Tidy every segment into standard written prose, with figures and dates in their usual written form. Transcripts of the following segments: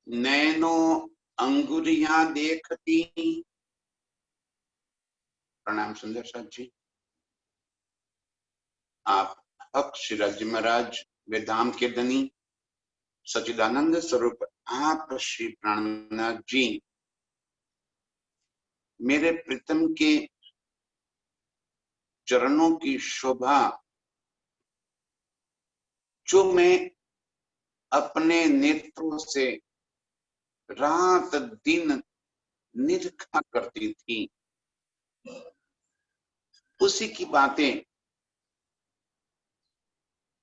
Nano अंगुरियां देखती। प्रणाम सुंदर साथ जी। आप हक शिराजी महाराज वेदांत के धनी सच्चिदानंद स्वरूप आप श्री प्राणनाथ जी मेरे प्रीतम के चरणों की शोभा जो मैं अपने नेत्रों से रात दिन निरीक्षा करती थी, उसी की बातें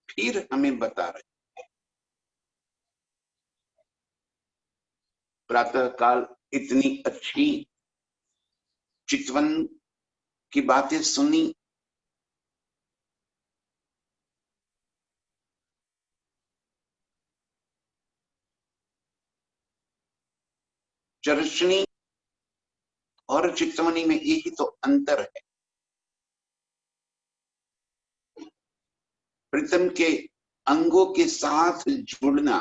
फिर हमें बता रहे। प्रातः काल इतनी अच्छी चितवन की बातें सुनी, चर्चनी और चितवनी में यही तो अंतर है। प्रीतम के अंगों के साथ जुड़ना,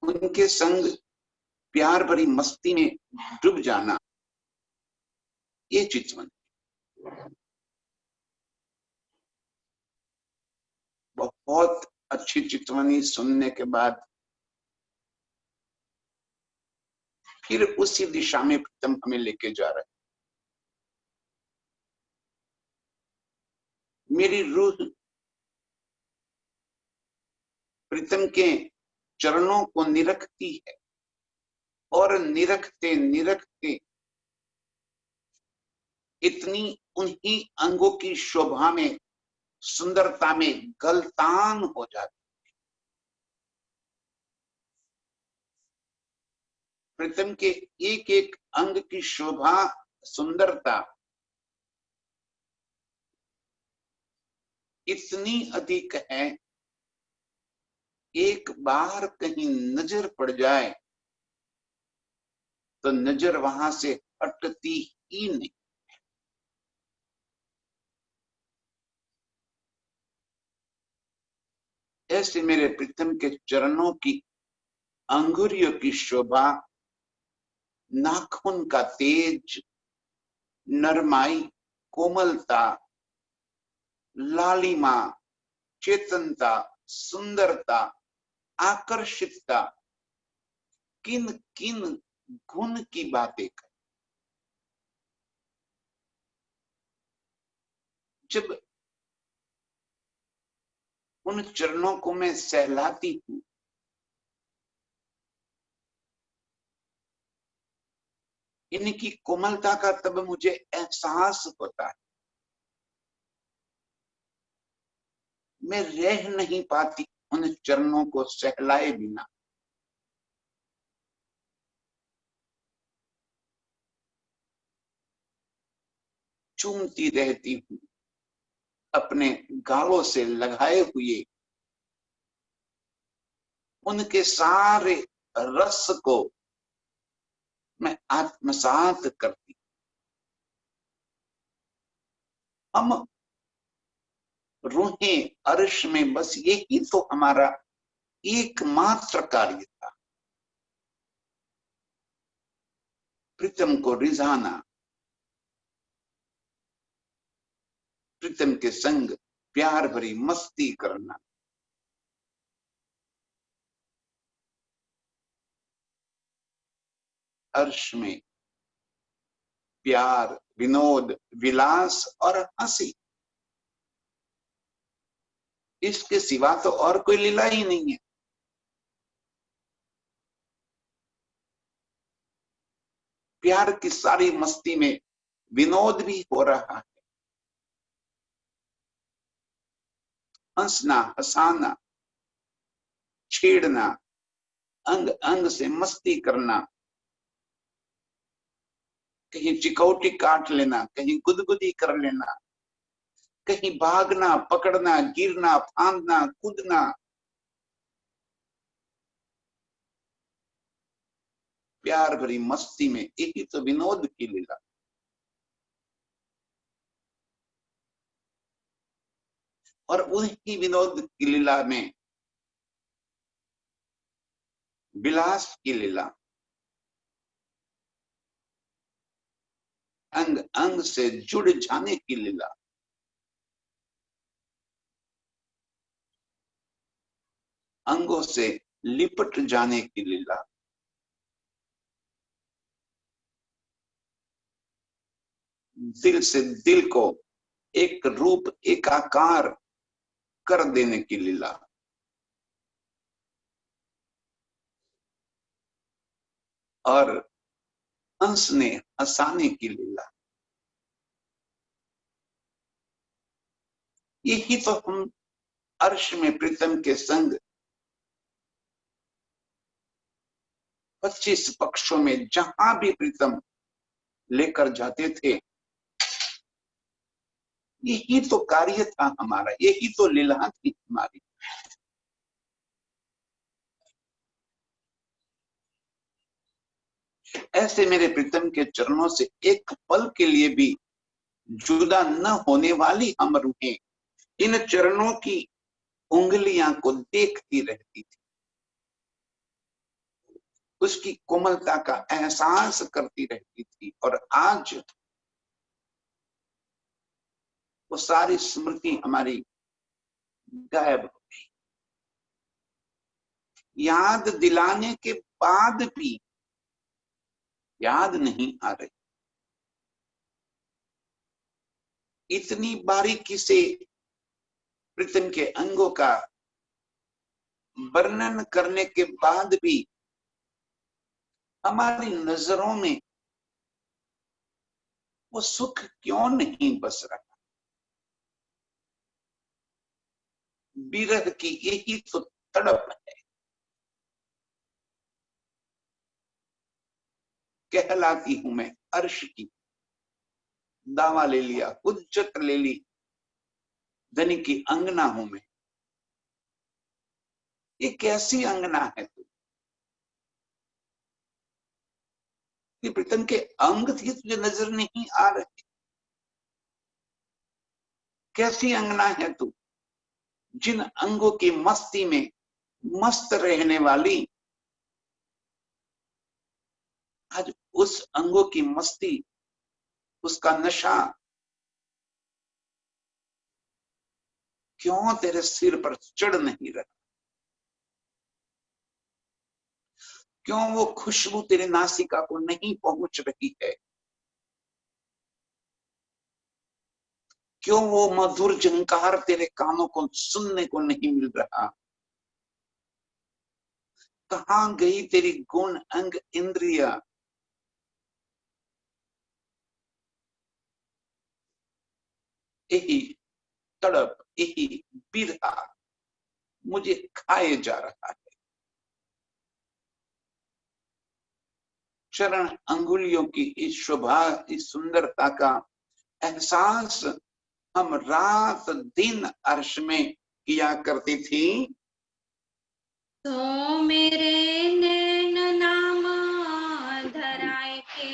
उनके संग प्यार भरी मस्ती में डूब जाना, ये चितवन। बहुत अच्छी चितवनी सुनने के बाद फिर उसी दिशा में प्रीतम हमें लेके जा रहे। मेरी रूह प्रीतम के चरणों को निरखती है और निरखते निरखते इतनी उन्हीं अंगों की शोभा में, सुंदरता में गलतान हो जाती। प्रीतम के एक एक अंग की शोभा, सुंदरता इतनी अधिक है, एक बार कहीं नजर पड़ जाए तो नजर वहां से हटती ही नहीं। ऐसे मेरे प्रीतम के चरणों की अंगुरियों की शोभा, नाखून का तेज, नरमाई, कोमलता, लालिमा, चेतनता, सुंदरता, आकर्षितता, किन किन गुण की बातें कर। जब उन चरणों को मैं सहलाती हूं, इनकी कोमलता का तब मुझे एहसास होता है। मैं रह नहीं पाती उन चरणों को सहलाए बिना। चूमती रहती हूँ, अपने गालों से लगाए हुए उनके सारे रस को मैं आत्मसात करती। हम रूहें अर्श में, बस यही तो हमारा एकमात्र कार्य था, प्रीतम को रिझाना, प्रीतम के संग प्यार भरी मस्ती करना। अर्श में प्यार, विनोद, विलास और हंसी, इसके सिवा तो और कोई लीला ही नहीं है। प्यार की सारी मस्ती में विनोद भी हो रहा है, हंसना, हंसाना, छेड़ना, अंग अंग से मस्ती करना, कहीं चिकौटी काट लेना, कहीं गुदगुदी कर लेना, कहीं भागना, पकड़ना, गिरना, फांदना, कूदना, प्यार भरी मस्ती में यही तो विनोद की लीला। और उन्हीं विनोद की लीला में विलास की लीला, अंग अंग से जुड़ जाने की लीला, अंगों से लिपट जाने की लीला, दिल से दिल को एक रूप एकाकार कर देने की लीला, और हंसने हंसाने की लीला। यही तो हम अर्श में प्रीतम के संग 25 पक्षों में जहां भी प्रीतम लेकर जाते थे, यही तो कार्य था हमारा, यही तो लीला थी हमारी। ऐसे मेरे प्रीतम के चरणों से एक पल के लिए भी जुदा न होने वाली हम रूहें इन चरणों की उंगलियां को देखती रहती थी, उसकी कोमलता का एहसास करती रहती थी। और आज वो सारी स्मृति हमारी गायब हो गई। याद दिलाने के बाद भी याद नहीं आ रही। इतनी बारीकी से प्रीतम के अंगों का वर्णन करने के बाद भी हमारी नजरों में वो सुख क्यों नहीं बस रहा? विरह की यही तो तड़प है। कहलाती हूं मैं अर्श की, दावा ले लिया, हुज्जत ले ली, धनी की अंगना हूं मैं। ये कैसी अंगना है तू? ये प्रीतम के अंग थी, तुझे नजर नहीं आ रही? कैसी अंगना है तू, जिन अंगों की मस्ती में मस्त रहने वाली आज उस अंगों की मस्ती, उसका नशा क्यों तेरे सिर पर चढ़ नहीं रहा? क्यों वो खुशबू तेरे नासिका को नहीं पहुंच रही है? क्यों वो मधुर झंकार तेरे कानों को सुनने को नहीं मिल रहा? कहां गई तेरी गुण अंग इंद्रिया? यही तड़प, यही बिरहा मुझे खाए जा रहा है। चरण अंगुलियों की इस शोभा, इस सुंदरता का एहसास हम रात दिन अर्श में किया करती थी। तो मेरे नैन नाम धराए के,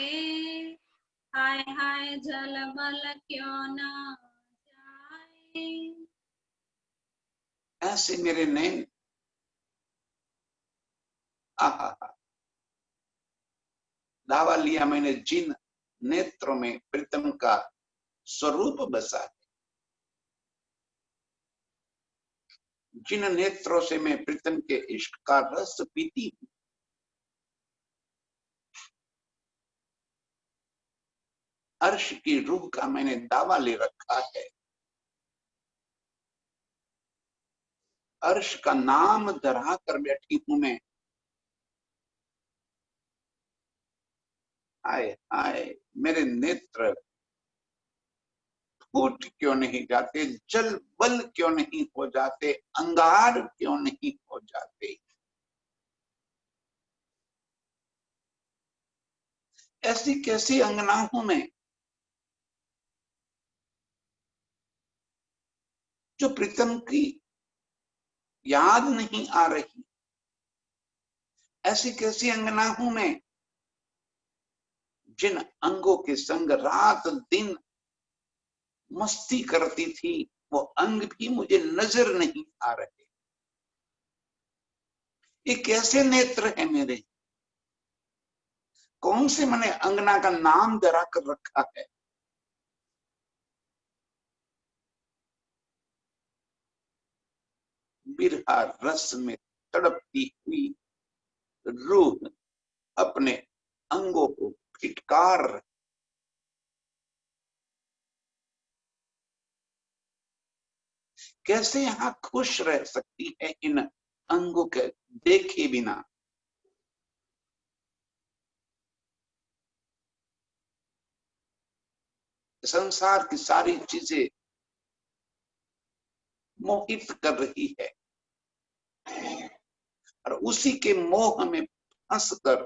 हाय हाय जल बल क्यों ना जाए। ऐसे मेरे नैन, आहा, दावा लिया मैंने जिन नेत्रों में प्रीतम का स्वरूप बसा है, जिन नेत्रों से मैं प्रीतम के इश्क का रस पीती हूँ, अर्श की रूह का मैंने दावा ले रखा है। अर्श का नाम धरा कर बैठी हूं मैं। आए आए मेरे नेत्र फूट क्यों नहीं जाते, जल बल क्यों नहीं हो जाते, अंगार क्यों नहीं हो जाते? ऐसी कैसी अंगना हूं मैं जो प्रीतम की याद नहीं आ रही? ऐसी कैसी अंगना हूं मैं जिन अंगों के संग रात दिन मस्ती करती थी, वो अंग भी मुझे नजर नहीं आ रहे? ये कैसे नेत्र है मेरे? कौन से मैंने अंगना का नाम धरा कर रखा है? बिरहा रस में तड़पती हुई रूह अपने अंगों को फिटकार, कैसे यहां खुश रह सकती है इन अंगों के देखे बिना? संसार की सारी चीजें मोहित कर रही है और उसी के मोह में फंसकर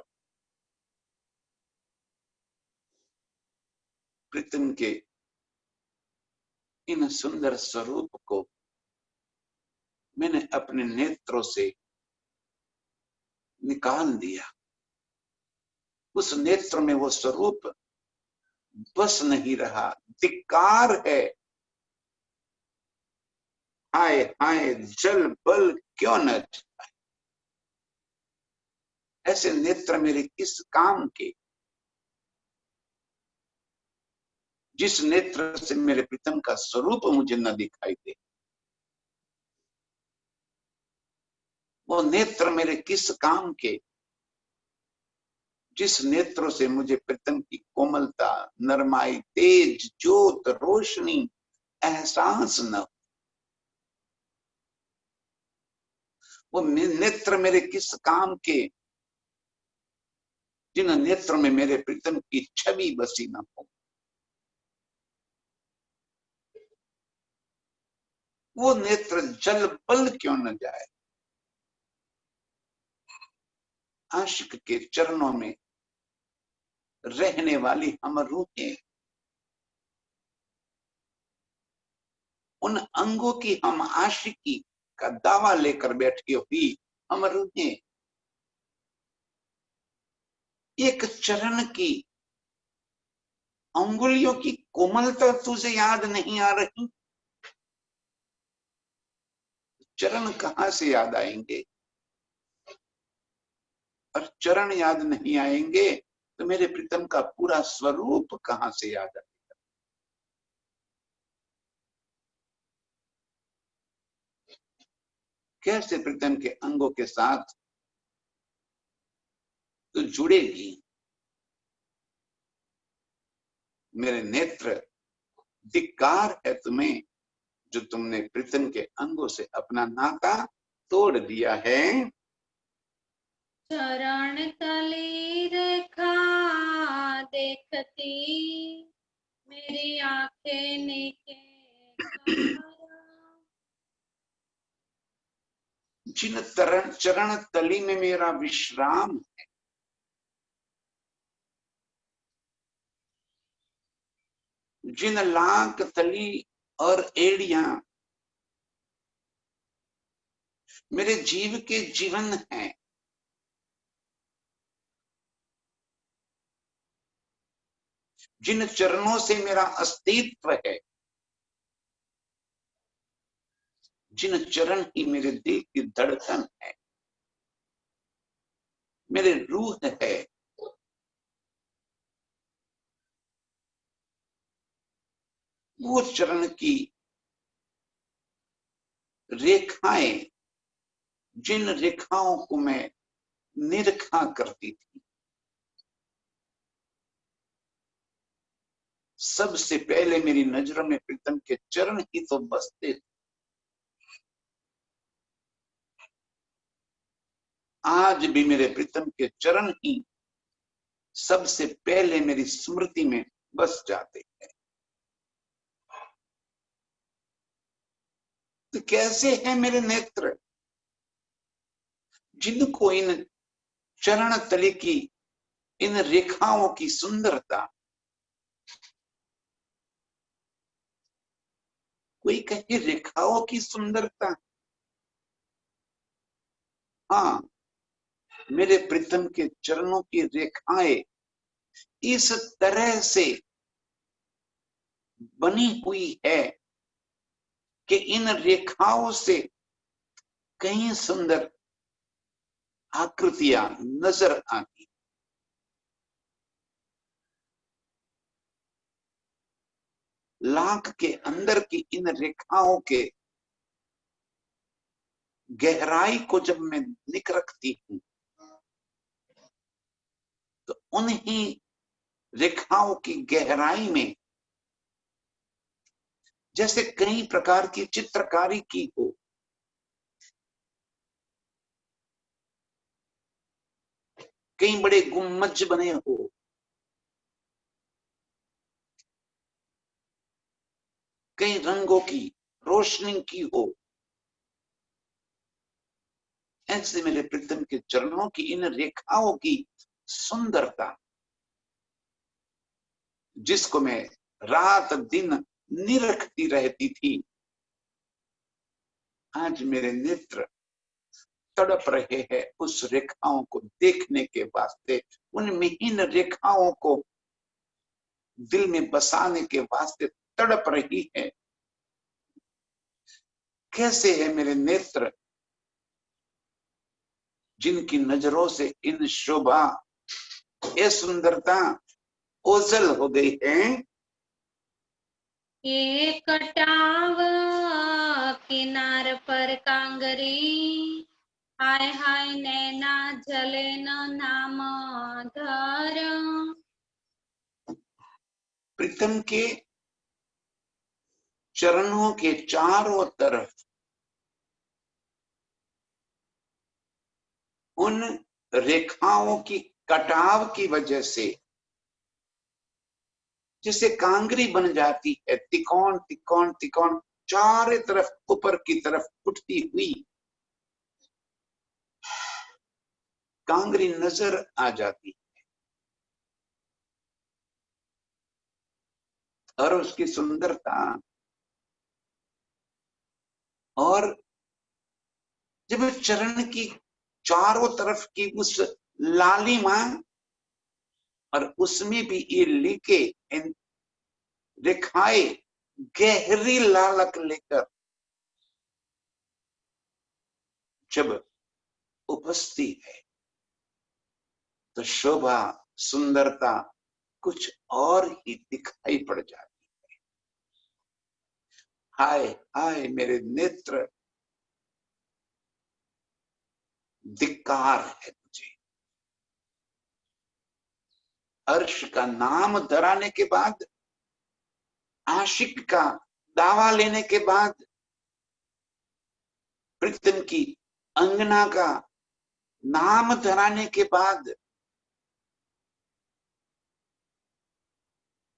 प्रीतम के इन सुंदर स्वरूप को मैंने अपने नेत्रों से निकाल दिया। उस नेत्र में वो स्वरूप बस नहीं रहा। धिक्कार है, हाय हाय जल बल क्यों न जाए। ऐसे नेत्र मेरे किस काम के, जिस नेत्र से मेरे प्रीतम का स्वरूप मुझे न दिखाई दे। वो नेत्र मेरे किस काम के, जिस नेत्रों से मुझे प्रीतम की कोमलता, नरमाई, तेज, ज्योत, रोशनी एहसास न हो। वो नेत्र मेरे किस काम के, जिन नेत्रों में मेरे प्रीतम की छवि बसी न हो। वो नेत्र जल बल क्यों न जाए। आशिक के चरणों में रहने वाली हम रूहें, उन अंगों की हम आशिकी का दावा लेकर बैठी हुई हम रूहें, एक चरण की अंगुलियों की कोमलता तुझे याद नहीं आ रही? चरण कहां से याद आएंगे? और चरण याद नहीं आएंगे तो मेरे प्रीतम का पूरा स्वरूप कहां से याद आएगा? कैसे प्रीतम के अंगों के साथ तो जुड़ेगी? मेरे नेत्र, धिक्कार है तुम्हें जो तुमने प्रीतम के अंगों से अपना नाता तोड़ दिया है। चरण तली रेखा देखती मेरी आंखें निके जिन चरण तली में मेरा विश्राम है, जिन लाख तली और एड़ियां मेरे जीव के जीवन है, जिन चरणों से मेरा अस्तित्व है, जिन चरण ही मेरे दिल की धड़कन है, मेरे रूह है, वो चरण की रेखाएं, जिन रेखाओं को मैं निरखा करती थी, सबसे पहले मेरी नजरों में प्रीतम के चरण ही तो बसते थे। आज भी मेरे प्रीतम के चरण ही सबसे पहले मेरी स्मृति में बस जाते हैं। तो कैसे है मेरे नेत्र जिनको इन चरण तले की इन रेखाओं की सुंदरता, कोई कहे रेखाओं की सुंदरता, हाँ, मेरे प्रीतम के चरणों की रेखाएं इस तरह से बनी हुई है कि इन रेखाओं से कहीं सुंदर आकृतियां नजर आती। लाख के अंदर की इन रेखाओं के गहराई को जब मैं निकरती हूं तो उन्हीं रेखाओं की गहराई में जैसे कई प्रकार की चित्रकारी की हो, कई बड़े गुम्मज बने हो, कई रंगों की रोशनी की हो, ऐसे मेरे प्रीतम के चरणों की इन रेखाओं की सुंदरता, जिसको मैं रात दिन निरखती रहती थी, आज मेरे नेत्र तड़प रहे हैं उस रेखाओं को देखने के वास्ते, उन महीन रेखाओं को दिल में बसाने के वास्ते तड़प रही है। कैसे है मेरे नेत्र जिनकी नजरों से इन शोभा, ये सुंदरता ओझल हो गई है। ये कटाव किनार पर कांगरी, हाय हाय नैना जले न नाम धर। प्रीतम के चरणों के चारों तरफ उन रेखाओं की कटाव की वजह से जैसे कांगरी बन जाती है, तिकोण तिकोण तिकोण चारों तरफ ऊपर की तरफ उठती हुई कांगरी नजर आ जाती और उसकी सुंदरता, और जब चरण की चारों तरफ की उस लालिमा और उसमें भी ये लिखे इन रेखाएं गहरी लालक लेकर जब उपस्थिति है तो शोभा सुंदरता कुछ और ही दिखाई पड़ जाती। हाय हाय मेरे नेत्र, धिक्कार है तुझे। अर्श का नाम धराने के बाद, आशिक का दावा लेने के बाद, प्रीतम की अंगना का नाम धराने के बाद,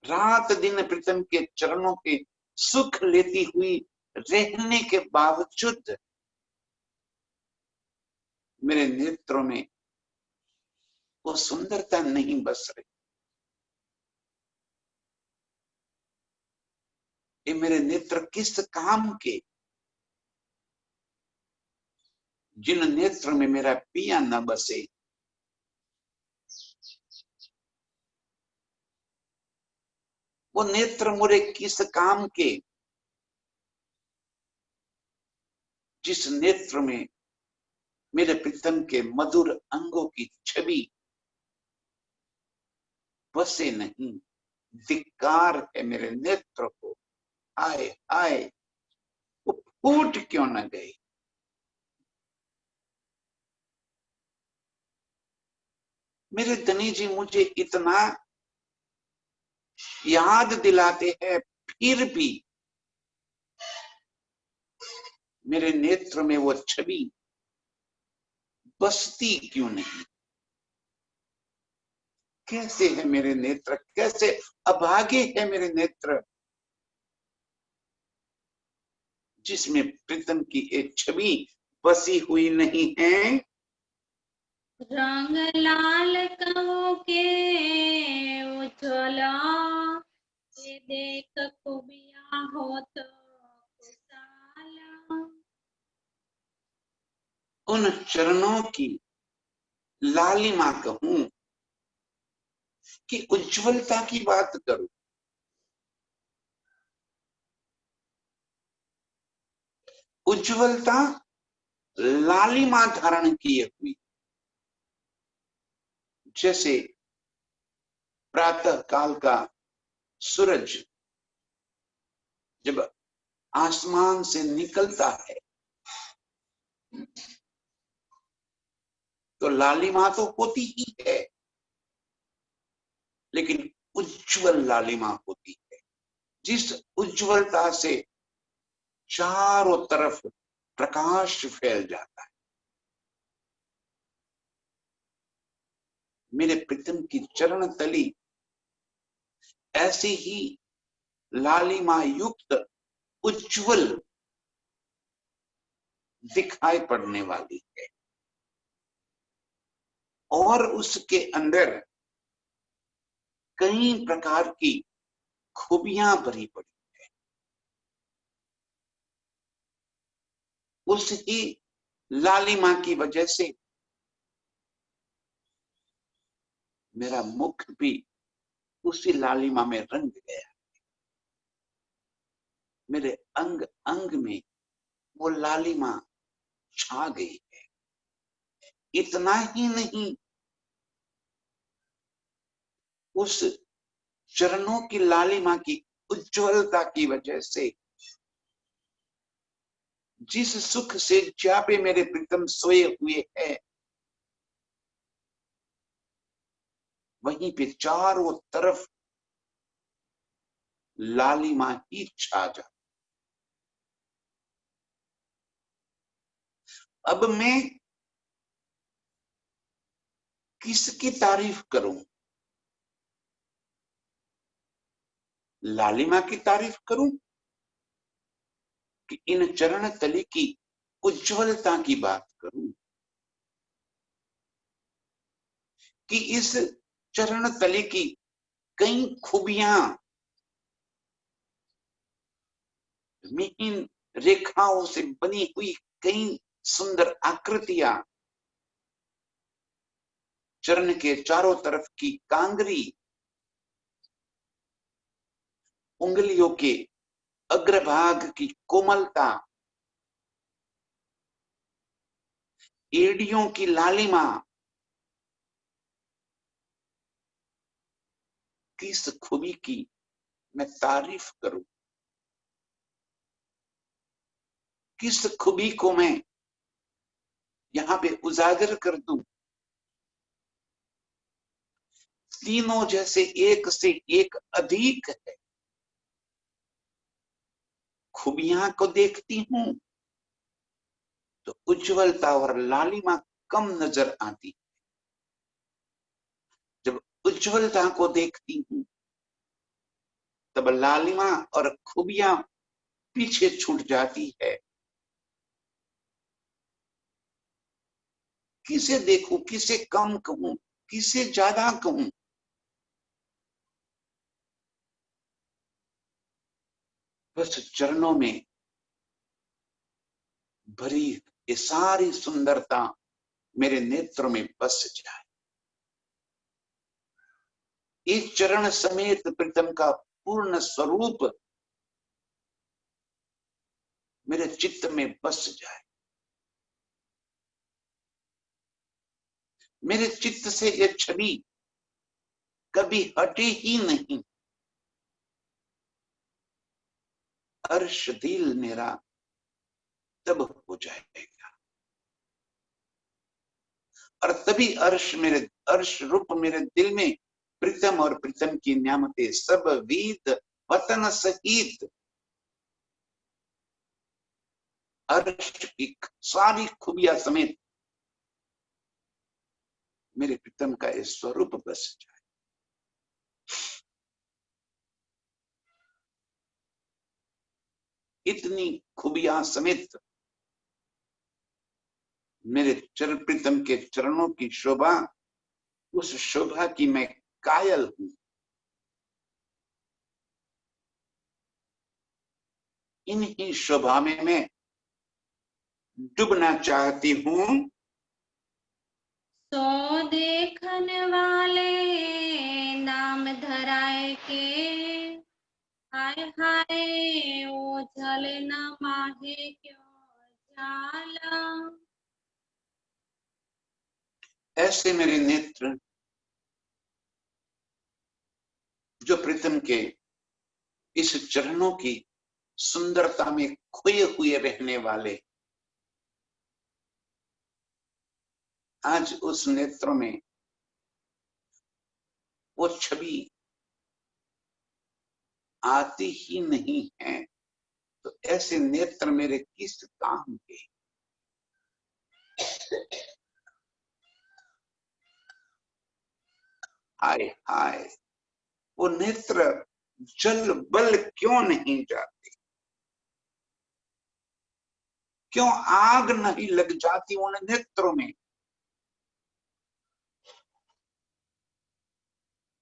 रात दिन प्रीतम के चरणों के सुख लेती हुई रहने के बावजूद मेरे नेत्रों में वो सुंदरता नहीं बस रही। ये मेरे नेत्र किस काम के, जिन नेत्र में मेरा पिया न बसे। वो नेत्र मुरे किस काम के, जिस नेत्र में मेरे प्रीतम के मधुर अंगों की छवि बसे नहीं। धिक्कार है मेरे नेत्र को। आए आए वो फूट क्यों न गई। मेरे धनी जी मुझे इतना याद दिलाते हैं, फिर भी मेरे नेत्र में वो छवि बसती क्यों नहीं। कैसे है मेरे नेत्र, कैसे अभागे है मेरे नेत्र, जिसमें प्रीतम की एक छवि बसी हुई नहीं है। रंग लाल कहो के उज्ज्वला, ये देख खूबिया हो तो कुशाला। उन चरणों की लालिमा कहूं कि उज्जवलता की बात करूं, उज्जवलता लालिमा धारण किए हुई जैसे प्रातः काल का सूरज जब आसमान से निकलता है तो लालिमा तो होती ही है, लेकिन उज्जवल लालिमा होती है, जिस उज्जवलता से चारों तरफ प्रकाश फैल जाता है। मेरे प्रीतम की चरण तली ऐसी ही लालिमा युक्त उज्जवल दिखाई पड़ने वाली है, और उसके अंदर कई प्रकार की खूबियां भरी पड़ी है। उस ही लालिमा की वजह से मेरा मुख भी उसी लालिमा में रंग गया, मेरे अंग अंग में वो लालिमा छा गई है। इतना ही नहीं, उस चरणों की लालिमा की उज्जवलता की वजह से जिस सुख से चापे मेरे प्रीतम सोए हुए हैं, वहीं पे चारों तरफ लालिमा ही छा जा। अब मैं किसकी तारीफ करूं? लालिमा की तारीफ करूं कि इन चरण तली की उज्जवलता की बात करूं कि इस चरण तली की कई खूबियां मिहीन रेखाओं से बनी हुई कई सुंदर आकृतियां, चरण के चारों तरफ की कांगरी, उंगलियों के अग्रभाग की कोमलता, एड़ियों की लालिमा, किस खूबी की मैं तारीफ करूं? किस खूबी को मैं यहां पे उजागर कर दूं? तीनों जैसे एक से एक अधिक है। खूबियां को देखती हूं तो उज्जवलता और लालिमा कम नजर आती, जब उज्जवलता को देखती हूं तब लालिमा और खूबियां पीछे छूट जाती है। किसे देखूं, किसे कम कहूं, किसे ज्यादा कहूं? बस चरणों में भरी ये सारी सुंदरता मेरे नेत्रों में बस जाए। इस चरण समेत प्रीतम का पूर्ण स्वरूप मेरे चित्त में बस जाए। मेरे चित्त से ये छवि कभी हटे ही नहीं। अर्श दिल मेरा तब हो जाएगा, और तभी अर्श रूप मेरे दिल में प्रीतम और प्रीतम की न्यामतें सब वीत वतन सहित अर्श की सारी खूबियां समेत मेरे प्रीतम का ये स्वरूप बस जाए। इतनी खूबियां समेत मेरे चरण प्रीतम के चरणों की शोभा, उस शोभा की मैं कायल हूं। इन्हीं शोभा में मैं डूबना चाहती हूं। सो देखन वाले नाम धराए के, हाय हाय ओझल न माहे क्यों जाला। ऐसे मेरे नेत्र जो प्रीतम के इस चरणों की सुंदरता में खोए हुए रहने वाले, आज उस नेत्र में वो छवि आती ही नहीं है, तो ऐसे नेत्र मेरे किस काम के। हाय हाय, वो नेत्र जल बल क्यों नहीं जाते, क्यों आग नहीं लग जाती उन नेत्रों में,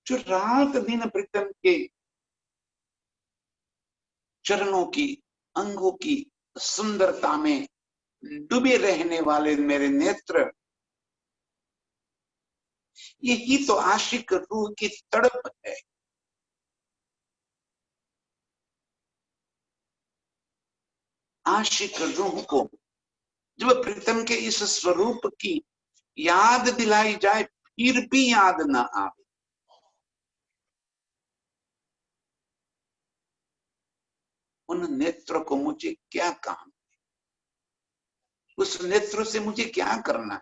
जो रात दिन प्रीतम के चरणों की, अंगों की सुंदरता में डूबे रहने वाले मेरे नेत्र, यही तो आशिक रूह की तड़प है। आशिक रूह को जब प्रीतम के इस स्वरूप की याद दिलाई जाए फिर भी याद ना आवे, उन नेत्रों को मुझे क्या काम, उस नेत्रों से मुझे क्या करना।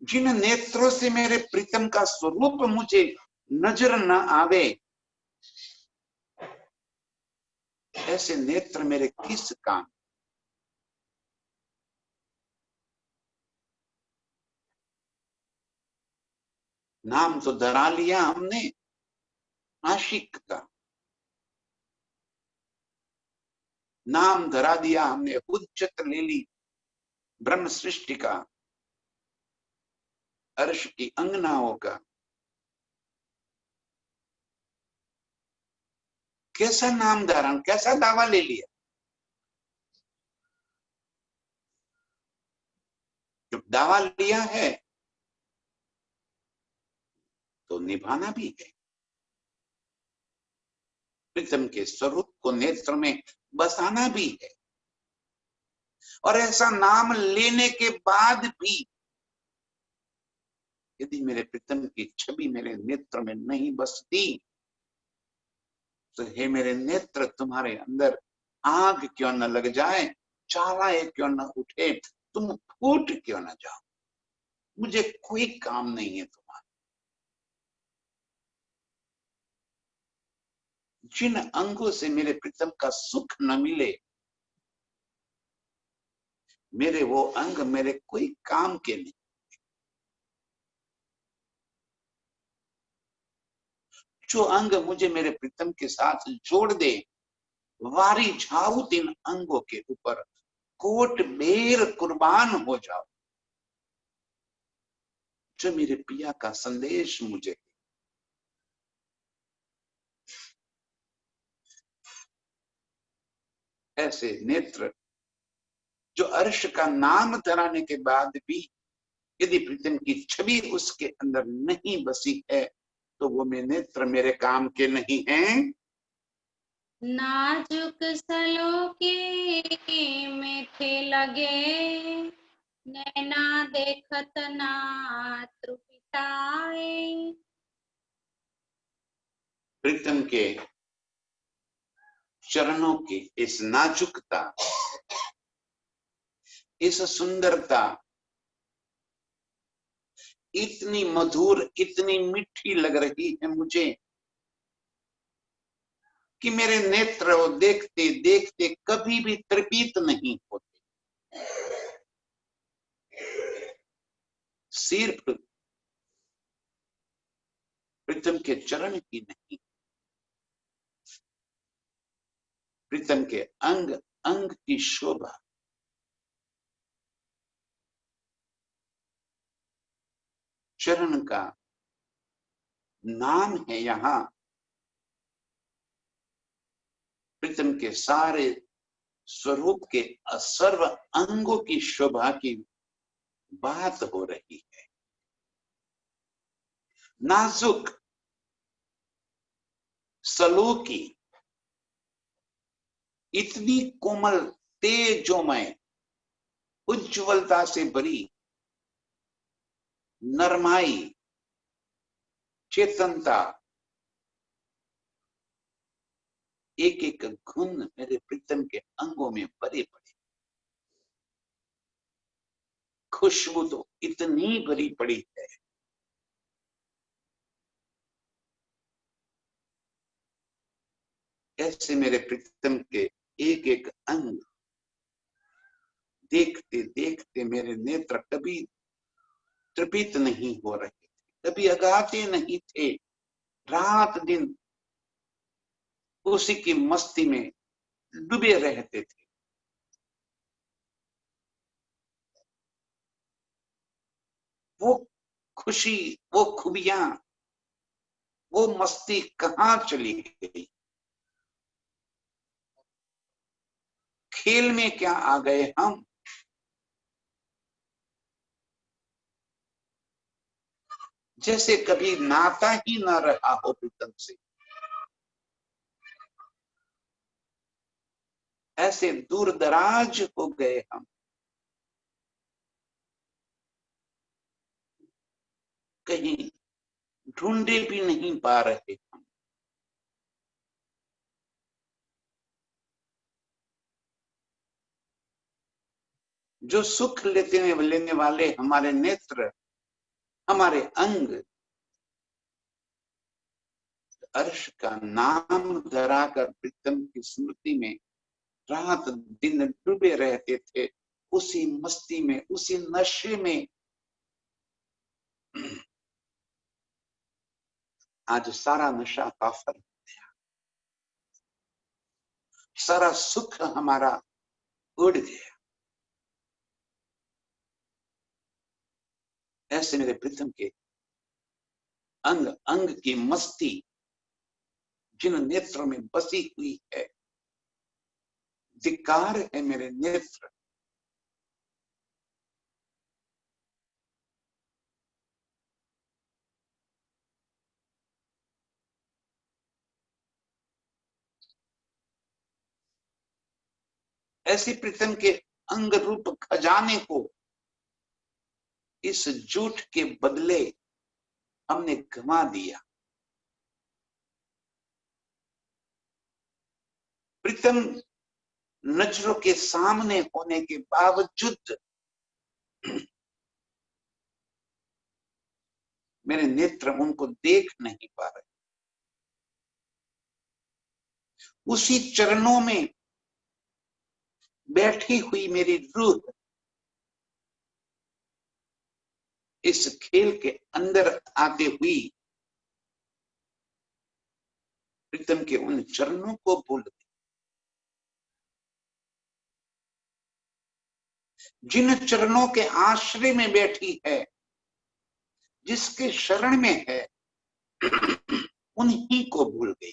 जिन नेत्रों से मेरे प्रीतम का स्वरूप मुझे नजर न आवे, ऐसे नेत्र मेरे किस काम। नाम तो धरा लिया हमने आशिक का, नाम धरा दिया हमने, हुज्जत ले ली ब्रह्म सृष्टि का, अर्श की अंगनाओं का। कैसा नाम धारण, कैसा दावा ले लिया। जब दावा लिया है तो निभाना भी है। प्रीतम के स्वरूप को नेत्र में बसाना भी है, और ऐसा नाम लेने के बाद भी यदि मेरे प्रीतम की छवि मेरे नेत्र में नहीं बसती, तो हे मेरे नेत्र, तुम्हारे अंदर आग क्यों न लग जाए, चालाए क्यों न उठे, तुम फूट क्यों न जाओ, मुझे कोई काम नहीं है तुम्हारा। जिन अंगों से मेरे प्रीतम का सुख न मिले, मेरे वो अंग मेरे कोई काम के नहीं। जो अंग मुझे मेरे प्रीतम के साथ जोड़ दे, वारी जाऊं तीन अंगों के ऊपर, कोट बेर कुर्बान हो जाओ। जो मेरे पिया का संदेश मुझे, ऐसे नेत्र जो अर्श का नाम धराने के बाद भी यदि प्रीतम की छवि उसके अंदर नहीं बसी है, तो वो मेरे नेत्र मेरे काम के नहीं हैं। नाजुक सलोके मीठे लगे, नैना देखत ना तृपिताए। प्रीतम के चरणों की इस नाजुकता, इस सुंदरता इतनी मधुर, इतनी मीठी लग रही है मुझे कि मेरे नेत्र देखते देखते कभी भी तृपित नहीं होते। सिर्फ प्रीतम के चरण ही नहीं, प्रीतम के अंग अंग की शोभा, चरण का नाम है यहां, प्रीतम के सारे स्वरूप के सर्व अंगों की शोभा की बात हो रही है। नाजुक सलोकी, इतनी कोमल, तेजोमय, उज्ज्वलता से भरी, नरमाई, चेतनता, एक एक गुण मेरे प्रीतम के अंगों में भरे पड़े। खुशबू तो इतनी भरी पड़ी है, ऐसे मेरे प्रीतम के एक एक अंग देखते देखते मेरे नेत्र कभी तृपित नहीं हो रहे थे, कभी अगाते नहीं थे। रात दिन उसी की मस्ती में डूबे रहते थे। वो खुशी, वो खूबियां, वो मस्ती कहाँ चली गई? खेल में क्या आ गए हम? जैसे कभी नाता ही ना रहा हो प्रीतम से, ऐसे दूर दराज हो गए हम। कहीं ढूंढे भी नहीं पा रहे हम। जो सुख लेने वाले हमारे नेत्र, हमारे अंग, अर्श का नाम धराकर प्रीतम की स्मृति में रात दिन डूबे रहते थे, उसी मस्ती में, उसी नशे में। आज सारा नशा काफर हो गया, सारा सुख हमारा उड़ गया। ऐसे मेरे प्रीतम के अंग अंग की मस्ती जिन नेत्रों में बसी हुई है, धिक्कार है मेरे नेत्र। ऐसी प्रीतम के अंग रूप खजाने को इस झूठ के बदले हमने गंवा दिया। प्रीतम नजरों के सामने होने के बावजूद मेरे नेत्र उनको देख नहीं पा रहे। उसी चरणों में बैठी हुई मेरी रूह इस खेल के अंदर आते हुई प्रीतम के उन चरणों को भूल गई। जिन चरणों के आश्रय में बैठी है, जिसके शरण में है, उन्हीं को भूल गई।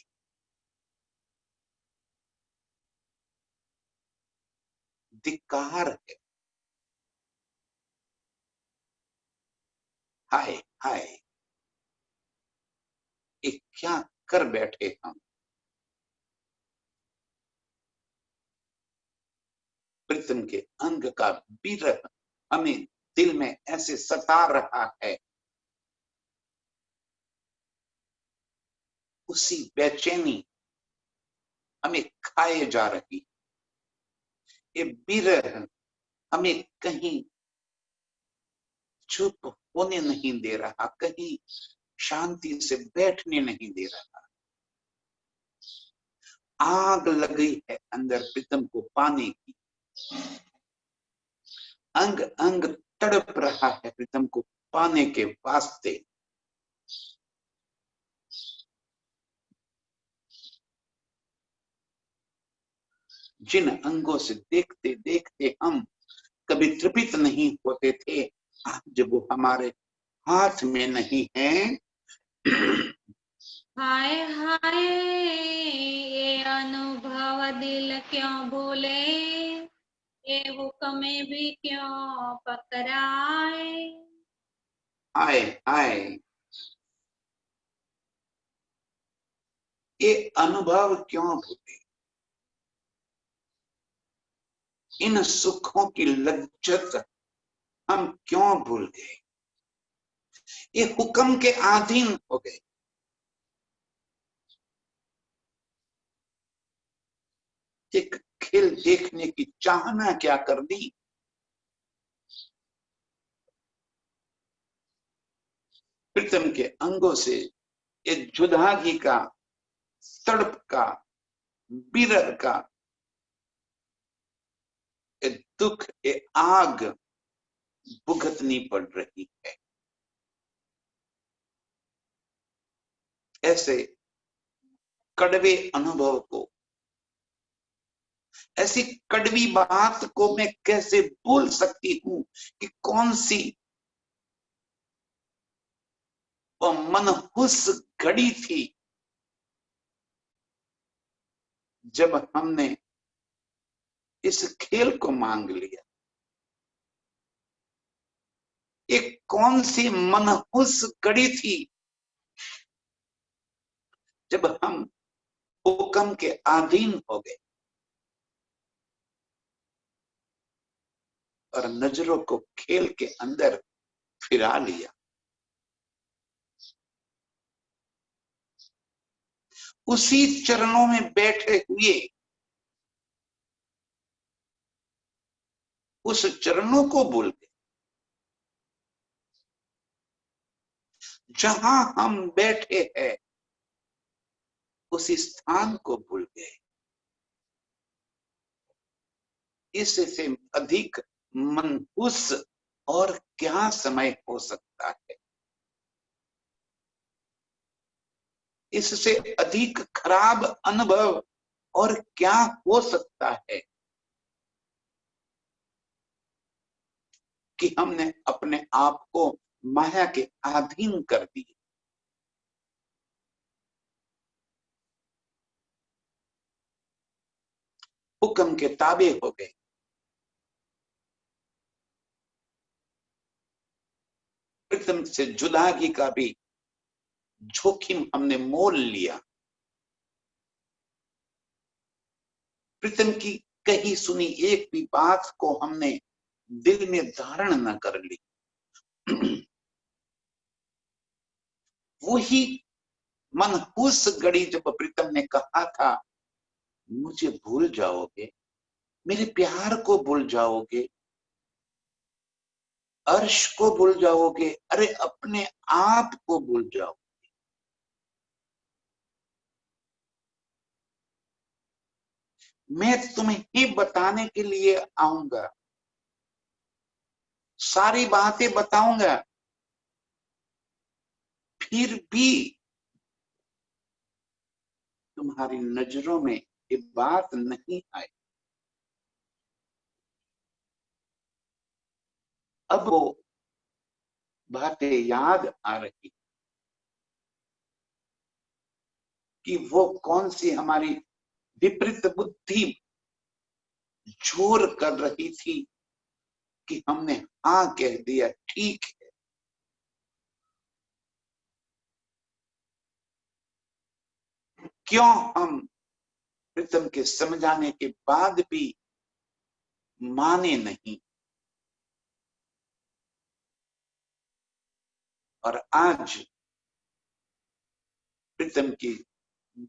धिक्कार है। हाय हाय, ये क्या कर बैठे हम? प्रीतम के अंग का विरह हमें दिल में ऐसे सता रहा है, उसी बेचैनी हमें खाए जा रही। ये विरह हमें कहीं चुप होने नहीं दे रहा, कहीं शांति से बैठने नहीं दे रहा। आग लग गई है अंदर प्रीतम को पाने की। अंग अंग तड़प रहा है प्रीतम को पाने के वास्ते। जिन अंगों से देखते देखते हम कभी तृपित नहीं होते थे, आज जब वो हमारे हाथ में नहीं है। हाय हाय, ये अनुभव दिल क्यों भूले, ये हुक्म भी क्यों पकड़ाए। हाय हाय, ये अनुभव क्यों भूले, इन सुखों की लज्जत हम क्यों भूल गए, ये हुक्म के अधीन हो गए। एक खेल देखने की चाहना क्या कर दी। प्रीतम के अंगों से एक जुदागी का, तड़प का, विरह का एक दुख, एक आग भुगतनी पड़ रही है। ऐसे कड़वे अनुभव को, ऐसी कड़वी बात को मैं कैसे भूल सकती हूं कि कौन सी वो मनहूस घड़ी थी जब हमने इस खेल को मांग लिया। एक कौन सी मनहूस घड़ी थी जब हम हुक्म के अधीन हो गए और नजरों को खेल के अंदर फिरा लिया। उसी चरणों में बैठे हुए उस चरणों को भूल गए, जहां हम बैठे हैं उसी स्थान को भूल गए। इससे अधिक मनहूस और क्या समय हो सकता है। इससे अधिक खराब अनुभव और क्या हो सकता है कि हमने अपने आप को माया के अधीन कर दिया। हुक्म के ताबे हो गए। प्रीतम से जुदागी का भी जोखिम हमने मोल लिया। प्रीतम की कही सुनी एक भी बात को हमने दिल में धारण न कर ली। वही मनहूस घड़ी जब प्रीतम ने कहा था, मुझे भूल जाओगे, मेरे प्यार को भूल जाओगे, अर्श को भूल जाओगे, अरे अपने आप को भूल जाओ। मैं तुम्हें ही बताने के लिए आऊंगा, सारी बातें बताऊंगा, फिर भी तुम्हारी नजरों में ये बात नहीं आई। अब वो बातें याद आ रही कि वो कौन सी हमारी विपरीत बुद्धि जोर कर रही थी कि हमने हाँ कह दिया, ठीक है। क्यों हम प्रीतम के समझाने के बाद भी माने नहीं, और आज प्रीतम की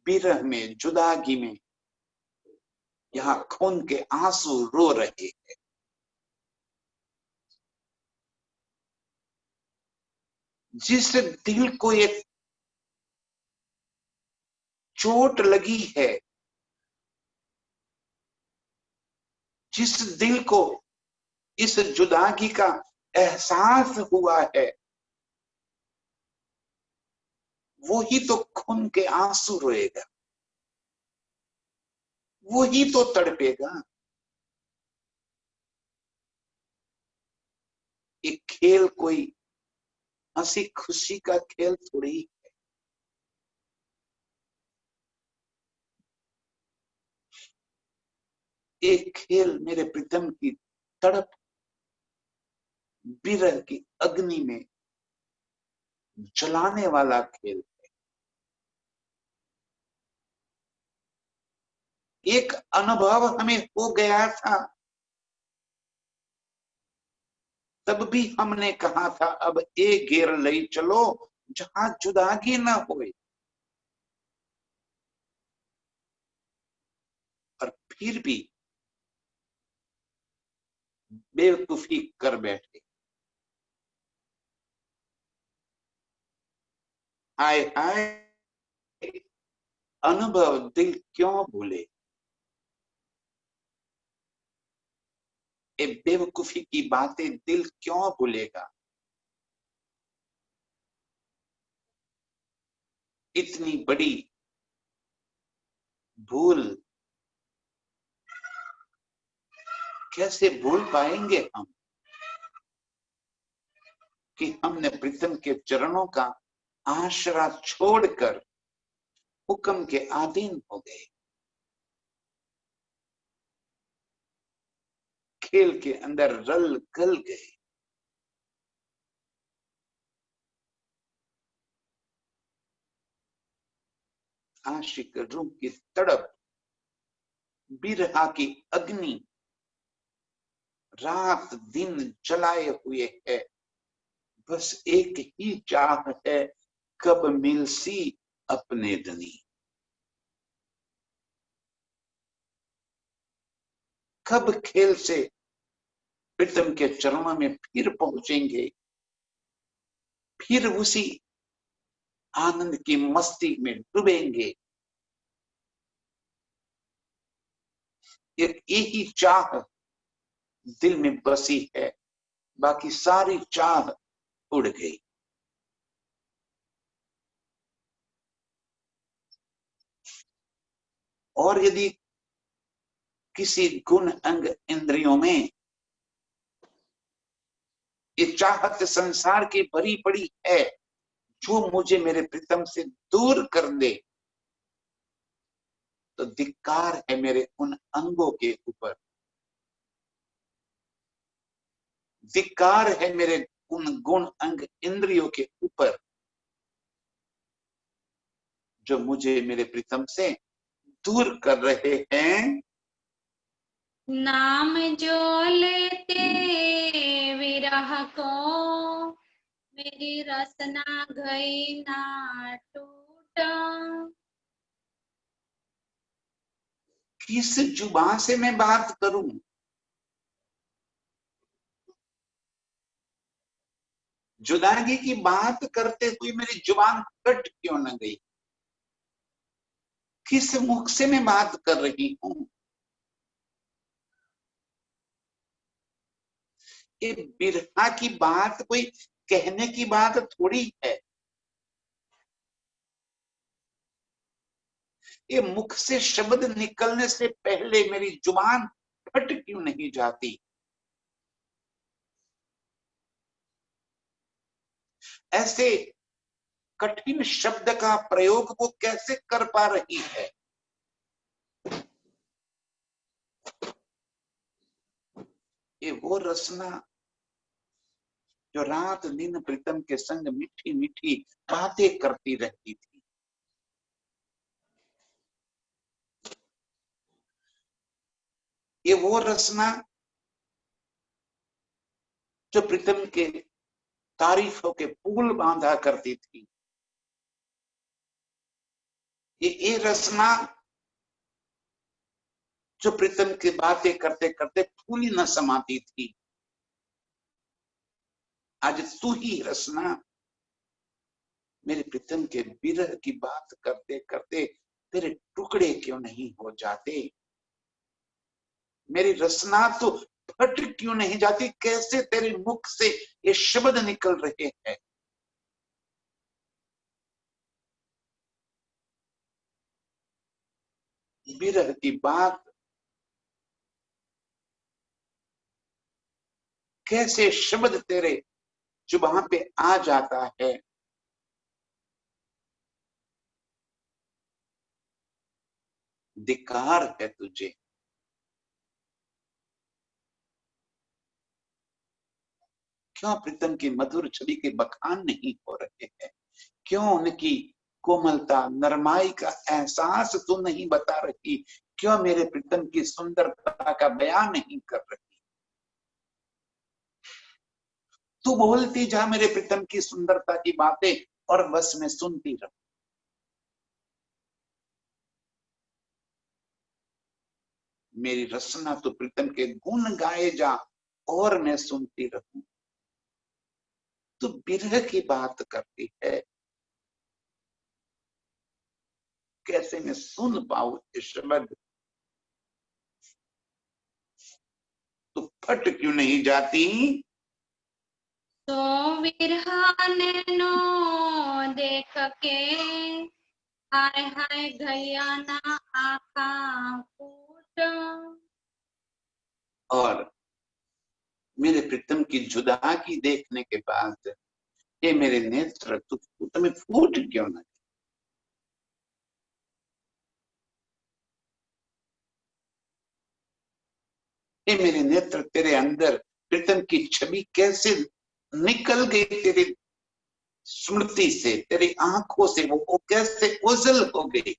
विरह में, जुदागी में यहां खून के आंसू रो रहे हैं। जिस दिल को एक चोट लगी है, जिस दिल को इस जुदागी का एहसास हुआ है, वो ही तो खून के आंसू रोएगा, वो ही तो तड़पेगा। एक खेल कोई हंसी खुशी का खेल थोड़ी। एक खेल मेरे प्रीतम की तड़प, विरह की अग्नि में जलाने वाला खेल। एक अनुभव हमें हो गया था, तब भी हमने कहा था अब ए घेर ले चलो जहां जुदागी ना होए। और फिर भी बेवकूफी कर बैठे। हाय हाय, अनुभव दिल क्यों भूले। ये बेवकूफी की बातें दिल क्यों भूलेगा। इतनी बड़ी भूल कैसे भूल पाएंगे हम कि हमने प्रीतम के चरणों का आसरा छोड़कर हुक्म के अधीन हो गए, खेल के अंदर रल गल गए। आशिक रूह की तड़प, बिरहा की अग्नि रात दिन जलाए हुए है। बस एक ही चाह है, कब मिलसी अपने धनी। कब खेल से प्रीतम के चरणों में फिर पहुंचेंगे, फिर उसी आनंद की मस्ती में डूबेंगे। एक ही चाह दिल में बसी है, बाकी सारी चाह उड़ गई। और यदि किसी गुण अंग इंद्रियों में ये चाहत संसार की भरी पड़ी है, जो मुझे मेरे प्रीतम से दूर कर दे, तो धिक्कार है मेरे उन अंगों के ऊपर, धिक्कार है मेरे उन गुण अंग इंद्रियों के ऊपर, जो मुझे मेरे प्रीतम से दूर कर रहे हैं। नाम जो लेते विरह को, मेरी रसना गई ना टूटा। किस जुबान से मैं बात करूं, जुदागी की बात करते हुए मेरी जुबान कट क्यों न गई। किस मुख से मैं बात कर रही हूं। ये बिरहा की बात कोई कहने की बात थोड़ी है। ये मुख से शब्द निकलने से पहले मेरी जुबान फट क्यों नहीं जाती। ऐसे कठिन शब्द का प्रयोग वो कैसे कर पा रही है। ये वो रसना जो रात दिन प्रीतम के संग मीठी मीठी बातें करती रहती थी। ये वो रसना जो प्रीतम के तारीफों के पुल बांधा करती थी। ये रसना जो प्रीतम की बातें करते करते फूली न समाती थी। आज तू ही रसना मेरे प्रीतम के विरह की बात करते करते तेरे टुकड़े क्यों नहीं हो जाते। मेरी रसना तो फट क्यों नहीं जाती। कैसे तेरे मुख से ये शब्द निकल रहे हैं। विरह की बात कैसे शब्द तेरे जुबान पे आ जाता है। धिक्कार है तुझे। क्यों प्रीतम की मधुर छवि के बखान नहीं हो रहे हैं। क्यों उनकी कोमलता नरमाई का एहसास तू नहीं बता रही। क्यों मेरे प्रीतम की सुंदरता का बयान नहीं कर रही। तू बोलती जा मेरे प्रीतम की सुंदरता की बातें और बस मैं सुनती रहूं। मेरी रसना तो प्रीतम के गुण गाए जा और मैं सुनती रहूं। तो विरह की बात करती है, कैसे मैं सुन पाऊं ये शब्द? तो फट क्यों नहीं जाती? तो विरहा नैनो देख के हाय हाय गया ना आखा फूट। और मेरे प्रीतम की जुदाई देखने के बाद ये मेरे नेत्र तुम्हें फूट क्यों ना? ये मेरे नेत्र तेरे अंदर प्रीतम की छवि कैसे निकल गई तेरी स्मृति से, तेरी आंखों से वो कैसे ओझल हो गई?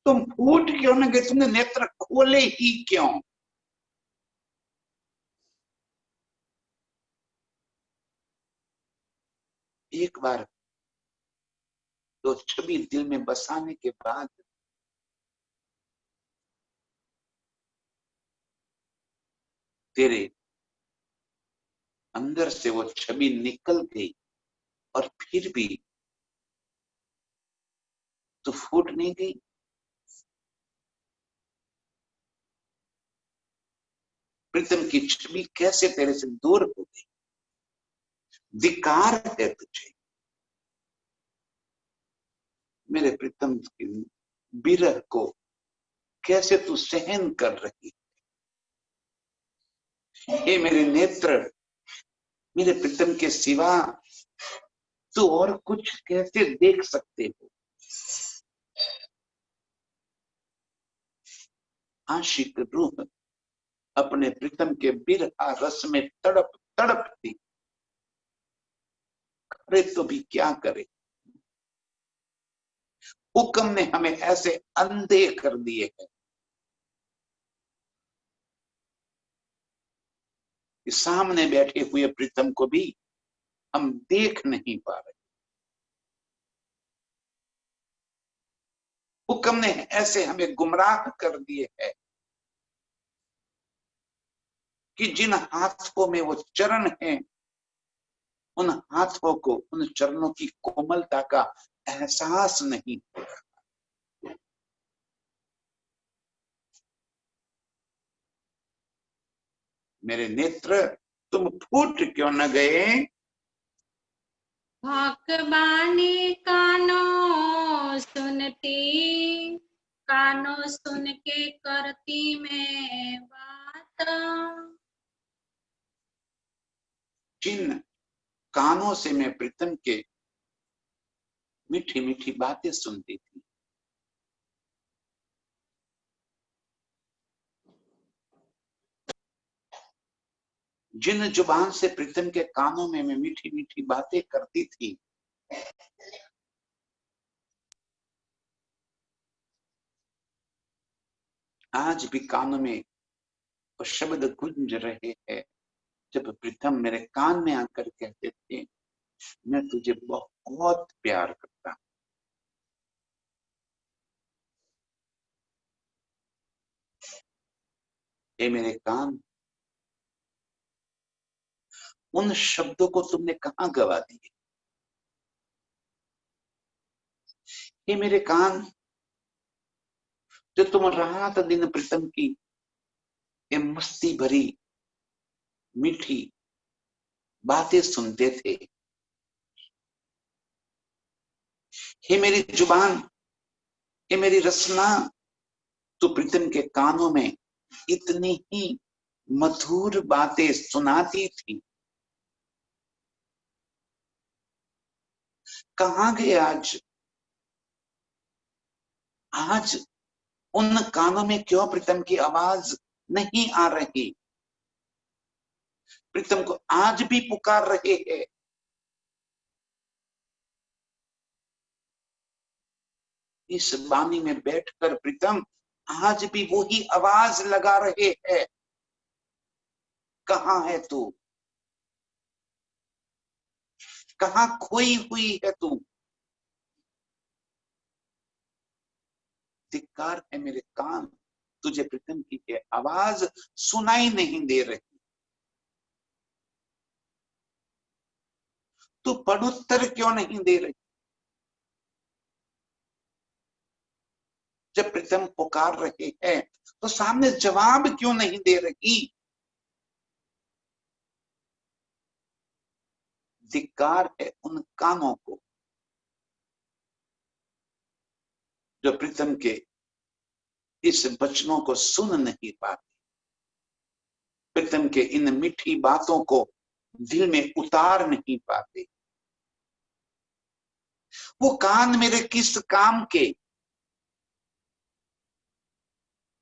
तुम फूट क्यों न गए? तुमने नेत्र खोले ही क्यों? एक बार तो छवि दिल में बसाने के बाद तेरे अंदर से वो छवि निकल गई और फिर भी तो फूट नहीं गई। प्रीतम की छवि कैसे तेरे से दूर हो गई? धिक्कार है तुझे। मेरे प्रीतम की विरह को कैसे तू सहन कर रही? हे मेरे नेत्र, मेरे प्रीतम के सिवा तू और कुछ कैसे देख सकते हो? आशिक रूह अपने प्रीतम के बिरहा रस में तड़प तड़पती, करे तो भी क्या करे? हुक्म ने हमें ऐसे अंधे कर दिए हैं कि सामने बैठे हुए प्रीतम को भी हम देख नहीं पा रहे। हुक्म ने ऐसे हमें गुमराह कर दिए हैं कि जिन हाथों में वो चरण हैं, उन हाथों को, उन चरणों की कोमलता का एहसास नहीं हो रहा। मेरे नेत्र, तुम फूट क्यों न गए? भगवानी कानों सुनती, कानों सुन के करती मैं बात। जिन कानों से मैं प्रीतम के मीठी मीठी बातें सुनती थी, जिन जुबान से प्रीतम के कानों में मैं मीठी मीठी बातें करती थी, आज भी कानों में वो शब्द गूंज रहे हैं जब प्रीतम मेरे कान में आकर कहते थे, मैं तुझे बहुत प्यार करता हूं। ये मेरे कान, उन शब्दों को तुमने कहां गवा दिए? ये मेरे कान, जो तुम रात दिन प्रीतम की ये मस्ती भरी मीठी बातें सुनते थे। हे मेरी जुबान, हे मेरी रसना, तो प्रीतम के कानों में इतनी ही मधुर बातें सुनाती थी। कहां गए आज? आज उन कानों में क्यों प्रीतम की आवाज नहीं आ रही? प्रीतम को आज भी पुकार रहे हैं। इस बानी में बैठकर प्रीतम आज भी वही आवाज लगा रहे हैं, कहां है तू? कहां खोई हुई है तू? धिक्कार है मेरे कान, तुझे प्रीतम की ये आवाज सुनाई नहीं दे रही, तू पड़ुत्तर क्यों नहीं दे रही? जब प्रीतम पुकार रहे हैं तो सामने जवाब क्यों नहीं दे रही? धिक्कार है उन कानों को जो प्रीतम के इस वचनों को सुन नहीं पाते, प्रीतम के इन मीठी बातों को दिल में उतार नहीं पाते। वो कान मेरे किस काम के,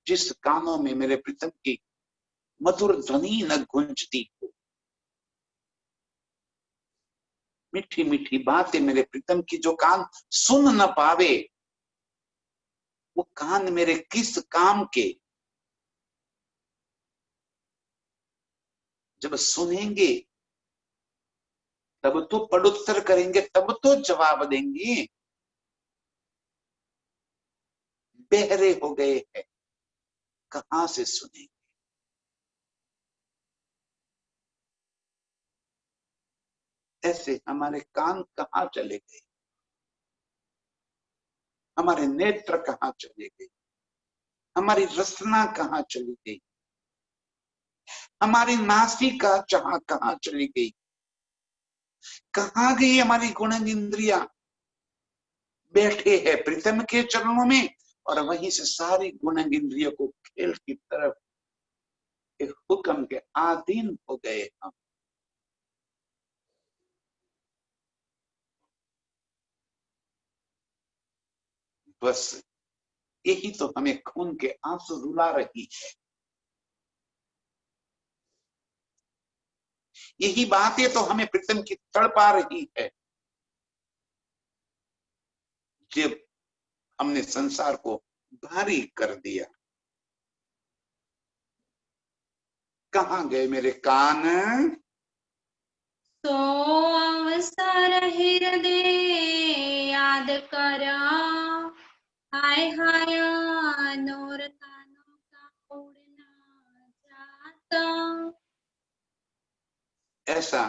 जिस कानों में मेरे प्रीतम की मधुर ध्वनि न गूंजती हो, मीठी मीठी बातें मेरे प्रीतम की जो कान सुन न पावे, वो कान मेरे किस काम के? जब सुनेंगे तब तो पड़ुत्तर करेंगे, तब तो जवाब देंगे। बहरे हो गए हैं, कहां से सुनेंगे? ऐसे हमारे कान कहां चले गए, हमारे नेत्र कहां चले गए, हमारी रसना कहां चली गई, हमारी नासिका चाह कहां चली गई, कहां गई हमारी गुणेंद्रिया? बैठे हैं प्रीतम के चरणों में और वहीं से सारी गुणेंद्रियों को खेल की तरफ एक हुक्म के अधीन हो गए हम। बस यही तो हमें खून के आंसू रुला रही है, यही बातें तो हमें प्रीतम की तड़पा रही है। जब हमने संसार को भारी कर दिया, कहां गए मेरे कान? सो अवसर हृदय याद कर, हाय हाय नूर कानों का उड़ना जाता। ऐसा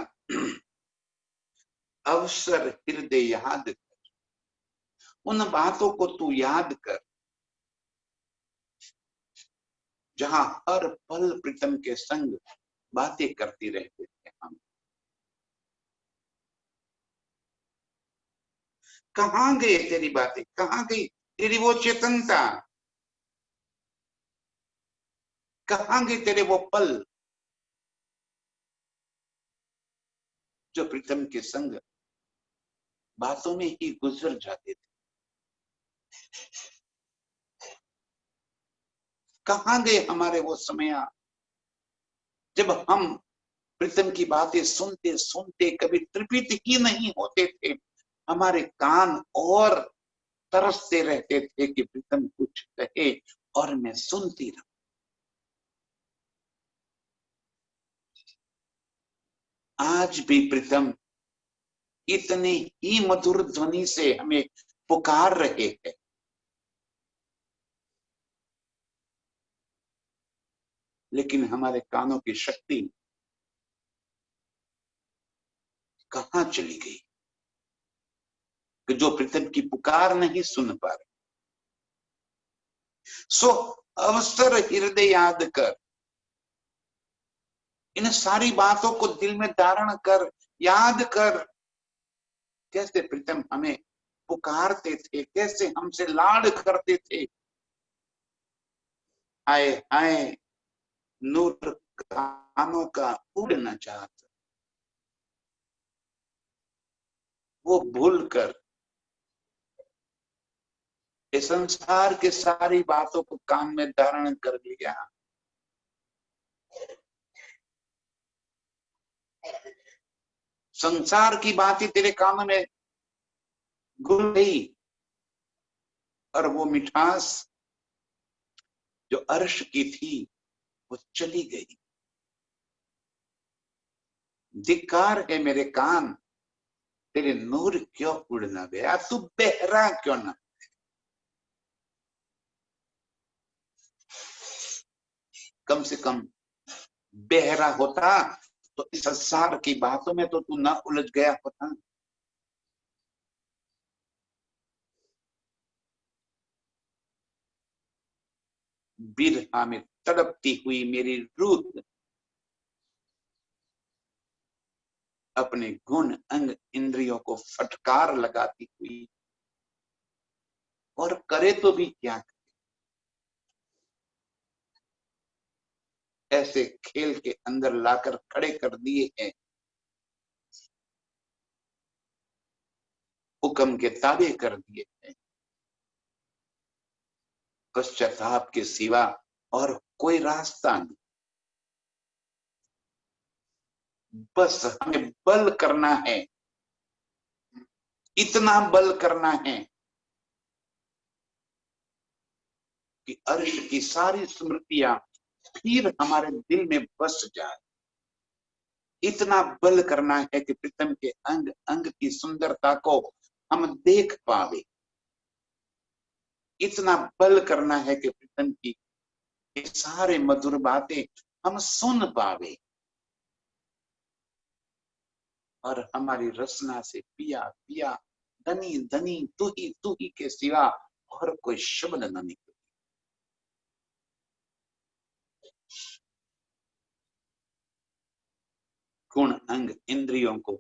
अवसर हृदय याद कर, उन बातों को तू याद कर जहां हर पल प्रीतम के संग बातें करती रहते थे हम। कहां गए तेरी बातें, कहां गई तेरी वो चेतनता, कहां गए तेरे वो पल जो प्रीतम के संग बातों में ही गुजर जाते थे? कहां गए हमारे वो समय जब हम प्रीतम की बातें सुनते सुनते कभी तृप्त ही नहीं होते थे, हमारे कान और तरसते रहते थे कि प्रीतम कुछ कहे और मैं सुनती रहूं। आज भी प्रीतम इतनी ही मधुर ध्वनि से हमें पुकार रहे हैं, लेकिन हमारे कानों की शक्ति कहां चली गई कि जो प्रीतम की पुकार नहीं सुन पा रहे? सो अवसर हृदय याद कर, इन सारी बातों को दिल में धारण कर, याद कर, कैसे प्रीतम हमें पुकारते थे, कैसे हमसे लाड करते थे। आए आए नूर कानों का उड़ना चाहता, वो भूल कर इस संसार के सारी बातों को कान में धारण कर लिया। संसार की बातें तेरे कानों में घुल गई और वो मिठास जो अर्श की थी वो चली गई। धिक्कार है मेरे कान, तेरे नूर क्यों उड़ ना गया, तू बहरा क्यों ना? कम से कम बेहरा होता तो इस संसार की बातों में तो तू न उलझ गया होता। बिरहा में तड़पती हुई मेरी रूह अपने गुण अंग इंद्रियों को फटकार लगाती हुई, और करे तो भी क्या करे, ऐसे खेल के अंदर लाकर खड़े कर दिए हैं, हुक्म के ताबे कर दिए हैं। पश्चाताप के सिवा और कोई रास्ता नहीं। बस हमें बल करना है, इतना बल करना है कि अर्श की सारी स्मृतियां फिर हमारे दिल में बस जाए। इतना बल करना है कि प्रीतम के अंग अंग की सुंदरता को हम देख पावे। इतना बल करना है कि प्रीतम की ये सारे मधुर बातें हम सुन पावे, और हमारी रसना से पिया पिया धनी धनी तू ही के सिवा और कोई शब्द न निकले। गुण अंग इंद्रियों को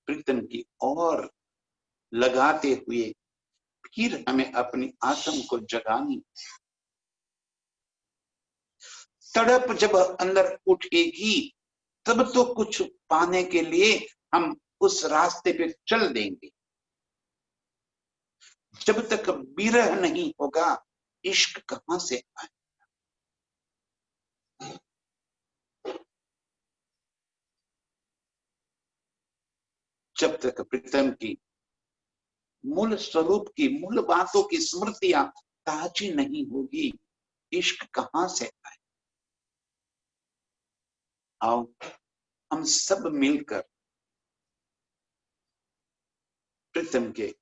प्रीतम की ओर लगाते हुए फिर हमें अपनी आत्म को जगानी। तड़प जब अंदर उठेगी तब तो कुछ पाने के लिए हम उस रास्ते पे चल देंगे। जब तक विरह नहीं होगा इश्क कहां से आए। जब तक प्रीतम की मूल स्वरूप की मूल बातों की स्मृतियां ताजी नहीं होगी इश्क कहां से आए। आओ हम सब मिलकर प्रीतम के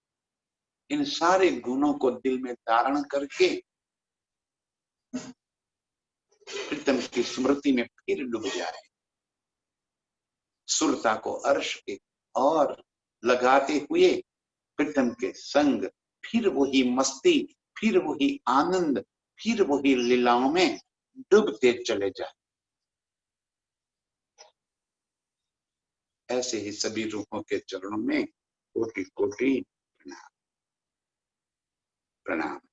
इन सारे गुणों को दिल में धारण करके प्रीतम की स्मृति में फिर डूब जाए। सुरता को अर्श के और लगाते हुए प्रीतम के संग फिर वही मस्ती, फिर वही आनंद, फिर वही लीलाओं में डूबते चले जाए। ऐसे ही सभी रूपों के चरणों में कोटि कोटि प्रणाम।